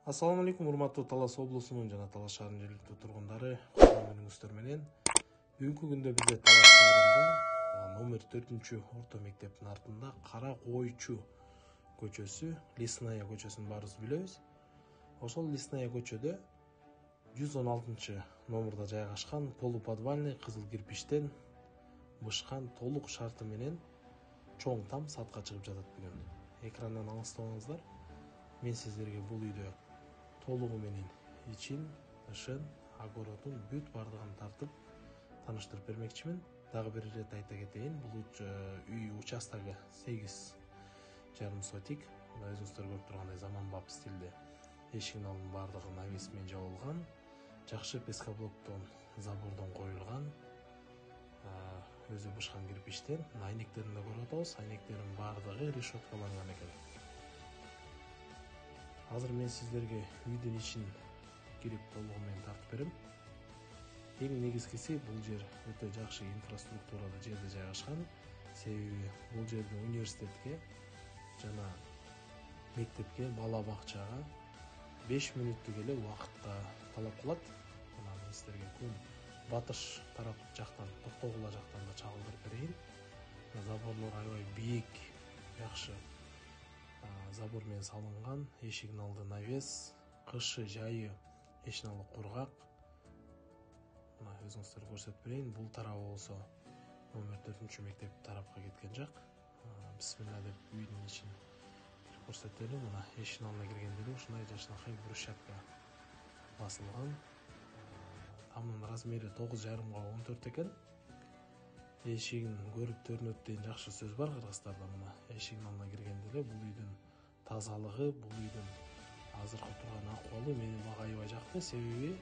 Assalamu алейкум, урматтуу Талас облусунун жана Талас шаарынын жергиликтүү тургундары. Күнүңүздөр менен. Бүгүнкү күндө бизде Талас шаарында номер 4 орто мектептин артында Кара Койчу көчөсү, Лесная көчөсүн баарыбыз билебиз. Ошол Лесная көчөдө 116 номерде жайгашкан полуподвальный кызыл кирпичтен бышкан толук шарты менен чоң там сатка чыгып жатат бүгүн. Экрандан аңластабаңыздар. Мен сиздерге бул үйдө толугу менен ичин, тышын, огородун бүт бардыгын тартып тааныштырып бермекчимин. Дагы бир ирет айта кетейин, бул үй участогу 8,5 сотик. Өзүңүздөр көрүп тургандай заманбап стилде эшигин алдын бардыгы навес менен жабылган. Жакшы пескоблоктон забордон коюлган. Өзү бышкан кирпичтен. Айнектерин да көрүп атабыз. Айнектердин бардыгы решеткаланган экен. Азыр мен сиздерге үйдүн ичин кирип толугу менен тартып берем. Эң негизгиси бул жер өтө жакшы инфраструктуралуу жерде жайгашкан. Себеби бул жерде университетке жана мектепке, бала бакчага 5 мүнөттүк эле убакытка талап кылат. Мына мен сиздерге күн батыш тарап жактан, Токтогула жактан да чагылдырып берейин. Заборлор аябай бийик, жакшы забор менен салынган. Эшигин алды навес, кышы, жайы эшигин алды кургак. Мына өзүңүздөр көрсөтүп берейин. Бул тарабы болсо номер 4 мектеп тарапка кеткен жак. Бисмилла деп үйдүн ичин көрсөтөлү. Мына эшигин алдына киргенде ушундай жакшынакай брусчатка басылган. Тамдын размери 9,5 × 14 экен. Эшигин көрүп төрүнөт деген жакшы сөз бар кыргыздарда. Мына эшигин алдына киргенде эле бул үйдүн тазалыгы, бул үйдүн азыркы турган акыбалы мени мага аябай жакты. Себеби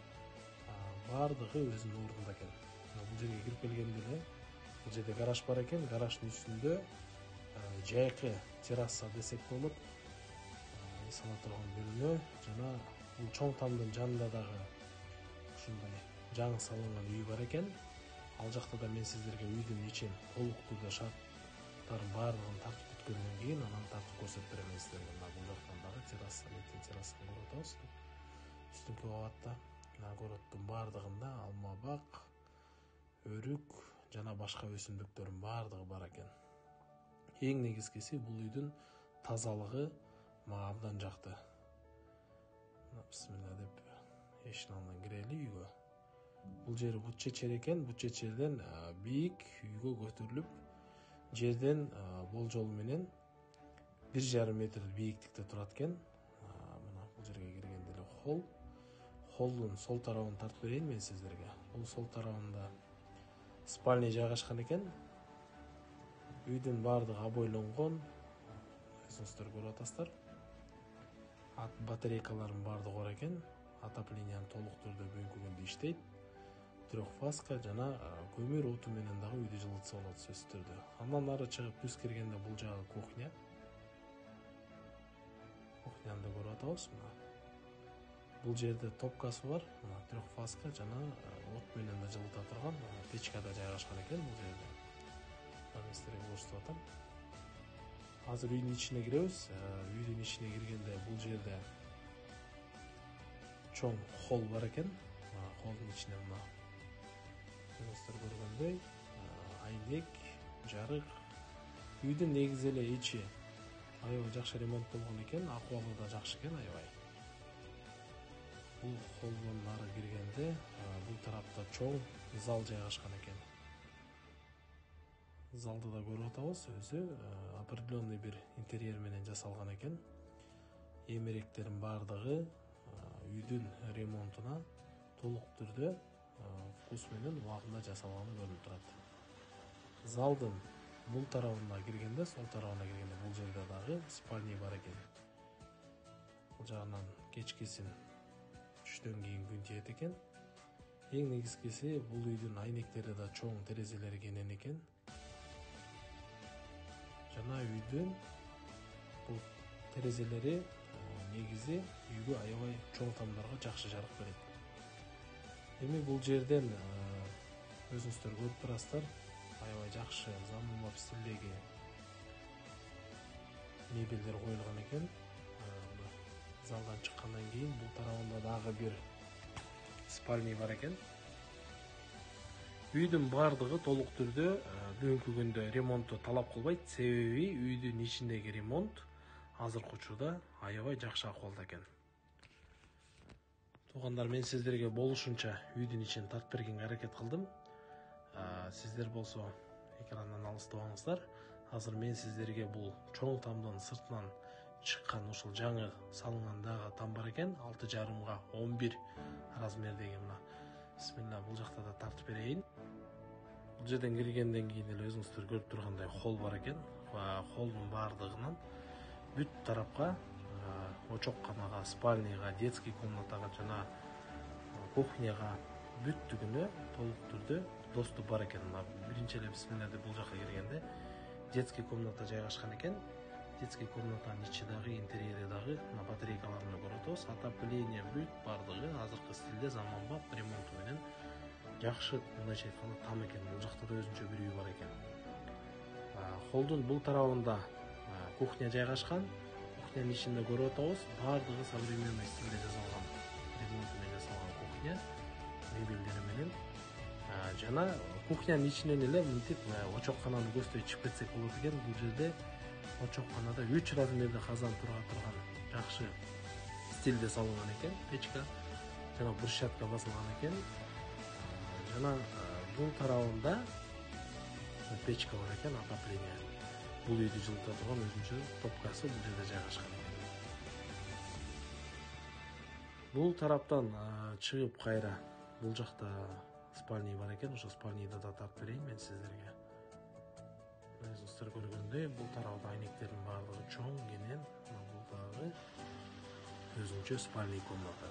бардыгы өзүнүн ордунда экен. Бул жерге кирип келгенде эле бул жерде гараж бар экен. Гараждын үстүндө жайкы терраса десек болот. Сала турган бөлмө жана бул чоң тамдын жанында дагы ушундай жаңы салынган үй бар экен. Ал жакта да мен сиздерге үйдүн ичин толуктуу шарттарын баардыгын тартып бүткөндөн кийин анан тартып көрсөтүп берем сиздерге. Мына бул жактан дагы терраса, мектеп террасасын көрүп атабыз. Үстүнкү кабатта огороддун баардыгында алма бак, өрүк жана башка өсүмдүктөрдүн баардыгы бар экен. Эң негизгиси бул үйдүн тазалыгы мага абдан жакты. Бисмилла деп эшиктин алдынан кирели үйгө. Бул жер бут чечер экен. Бут чечерден бийик үйгө көтөрүлүп, жерден болжол менен 1,5 метр бийиктикте турат экен. Мына бул жерге киргенде эле холл. Холлдун сол тарабын тартып берейин мен сиздерге. Бул сол тарабында спальня жайгашкан экен. Үйдүн баардыгы обойлонгон. Өзүңүздөр көрүп атасыздар. Батарейкалардын баардыгы бар экен. Отоплениянын толук түрдө бүгүнкү күндө иштейт. Трехфазка жана көмүр оту менен дагы үйдү жылытса болот сөзсүз түрдө. Андан ары чыгып түз киргенде бул жагы кухня. Кухняны көрүп атабыз. Мына бул жерде топкасы бар. Мына трехфазка жана от менен да жылыта турган печка да жайгашкан экен бул жерде. Мен сиздерге көрсөтүп атам. Азыр үйдүн ичине киребиз. Үйдүн ичине киргенде бул жерде чоң холл бар экен. Холдун ичине мына өзүңүздөр көргөндөй айнек, жарык. Үйдүн негизи эле ичи аябай жакшы ремонт болгон экен, акыбалы да жакшы экен аябай. Бул холлдон ары киргенде бул тарапта чоң зал жайгашкан экен. Залды да көрүп атабыз. Өзү определенный бир интерьер менен жасалган экен. Эмеректердин баардыгы үйдүн ремонтуна толук түрдө вкус менен убагында жасалганы көрүнүп турат. Залдын бул тарабына киргенде, сол тарабына киргенде бул жерде дагы спальня бар экен. Бул жагынан кечкисин түштөн кийин күн тиет экен. Эң негизгиси бул үйдүн айнектери да чоң терезелери кенен экен. Жана үйдүн бул терезелери негизи үйгө аябай чоң тамдарга жакшы жарык берет. Эми бул жерден өзүңүздөр көрүп турасыздар, аябай жакшы заманбап стилдеги мебелдер коюлган экен. залдан чыккандан кийин бул тарабында дагы бир спальный бар экен. Үйдүн бардыгы толук түрдө бүгүнкү күндө ремонтту талап кылбайт. Себеби үйдүн ичиндеги ремонт азыркы учурда аябай жакшы акыбалда экен. Туугандар, мен сиздерге болушунча үйдүн ичин тартып бергенге аракет кылдым. Сиздер болсо экрандан алыстабаңыздар. Азыр мен сиздерге бул чоң тамдын сыртынан чыккан ушул жаңы салынган дагы там бар экен. 6,5 11 размердеги мына. Бисмилла, бул жакта да тартып берейин. Бул жерден киргенден кийин эле өзүңүздөр көрүп тургандай холл бар экен. Холдун бардыгынан бүт тарапка очокканага, спальныйга, детский комнатага жана кухняга бүттүгүнө толук түрдө доступ бар экен. Биринчи эле бисмилла деп бул жака киргенде детский комната жайгашкан экен. Детский комнатанын ичи дагы, интерьери дагы мына батарейкаларын көрүп атабыз. Отопление бүт бардыгы азыркы стилде, заманбап ремонту менен жакшы, мындайча айтканда там экен. Бул жакта да өзүнчө бир үй бар экен. Холдун бул тарабында кухня жайгашкан. Кухнянын ичинде көрүп атабыз, бардыгы современный стилде жасалган, ремонт менен жасалган кухня, мебелдери менен. Жана кухнянын ичинен эле мынтип очоккананы көздөй чыгып кетсек болот экен. Бул жерде очокканада 3 размерде казан тура турган жакшы стилде салынган экен. Печка жана брусчатка басылган экен. Жана бул тарабында печка бар экен, отопление. Бул үйдү жылыта турган өзүнчө топкасы бул жерде жайгашкан экен. Бул тараптан чыгып кайра бул жакта спальный бар экен. Ошо спальныйды да тартып берейин мен сиздерге. Өзүңүздөр көргөндөй, бул тарабында айнектердин баардыгы чоң, кенен. Бул дагы өзүнчө спальный комната.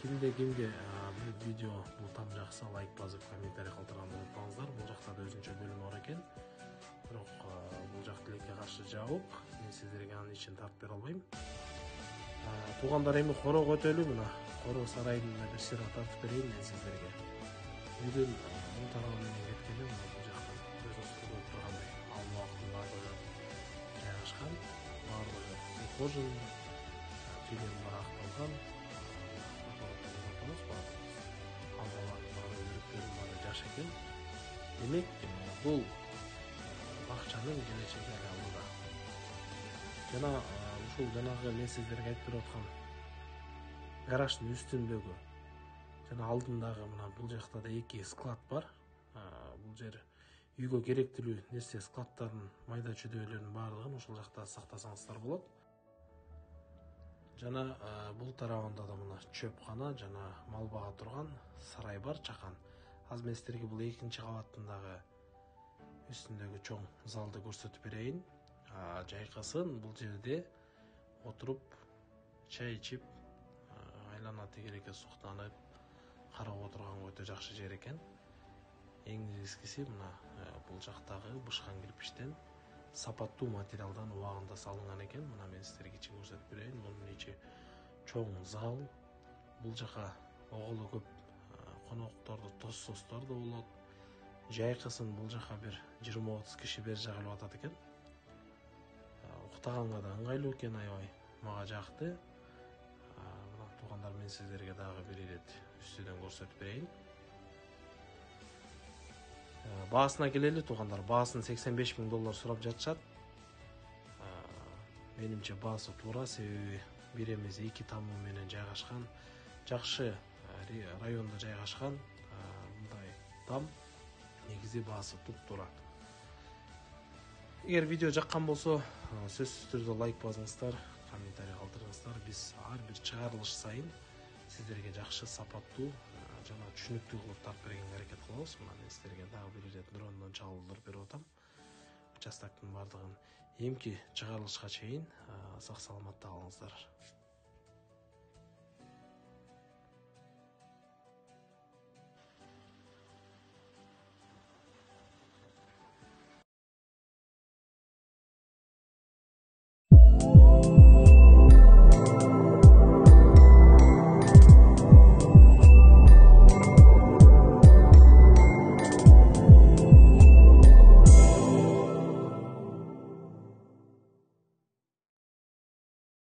Кимге бул видео, бул там жакса, лайк басып, комментарий калтырганды унутпаңыздар. Бул жакта да өзүнчө бөлмө бар экен. Бирок бул жак тилекке каршы жабык. Мен сиздерге анын ичин тартып бере албайм. Туугандар, эми корого өтөлү. Мына коро сарайдын бир сырын тартып берейин мен сиздерге. Үйдүн бул тарабы менен кеткенде мына бул жактан өзүңүздөр көрүп тургандай алмабактын баардыгы жайгашкан. Баардыгы ухожен, түйгөн бара акталган. Алмалардын баары, өрүктөрдүн баары жаш экен. Демек, бул бакчанын келечеги эле алдыда. Жана ушул жанагы мен сиздерге айтып берип аткан гараждын үстүндөгү жана алдындагы мына бул жакта да 2 склад бар. Бул жер үйгө керектүү нерсе, складдардын майда чөдөөлөрүнүн баардыгын ушул жакта сактасаңыздар болот. Жана бул тарабында да мына чөпкана жана мал бага турган сарай бар, чакан. Азыр мен сиздерге бул 2-нчи кабаттындагы үстүндөгү чоң залды көрсөтүп берейин. Жайкасын бул жерде отуруп, чай ичип, айлана тегерекке суктанып, карап отурганга өтө жакшы жер экен. Эң негизгиси мына бул жактагы бышкан кирпичтен сапаттуу материалдан убагында салынган экен. Мына мен сиздерге ичин көрсөтүп берейин. Мунун ичи чоң зал. Бул жака оголо көп конокторду, тоссостор да болот. Жайкасын бул жака бир 20-30 киши бер жака келип атат экен. Уктаганга да ыңгайлуу экен, аябай мага жакты. Мына туугандар, мен сиздерге дагы бир ирет үстүдөн көрсөтүп берейин. Баасына келели туугандар. Баасын $85,000 сурап жатышат. Менимче баасы туура, себеби бир эмес 2 тамы менен жайгашкан, жакшы районда жайгашкан мындай там негизи баасы туп-туура. Эгер видео жаккан болсо, сөзсүз түрдө лайк басыңыздар, комментарий калтырыңыздар. Биз ар бир чыгарылыш сайын сиздерге жакшы, сапаттуу жана түшүнүктүү кылып тартып бергенге аракет кылабыз. Мына мен сиздерге дагы бир ирет дрондон чагылдырып берип атам. Участактын бардыгын эмки чыгарылышка чейин сак саламатта калыңыздар.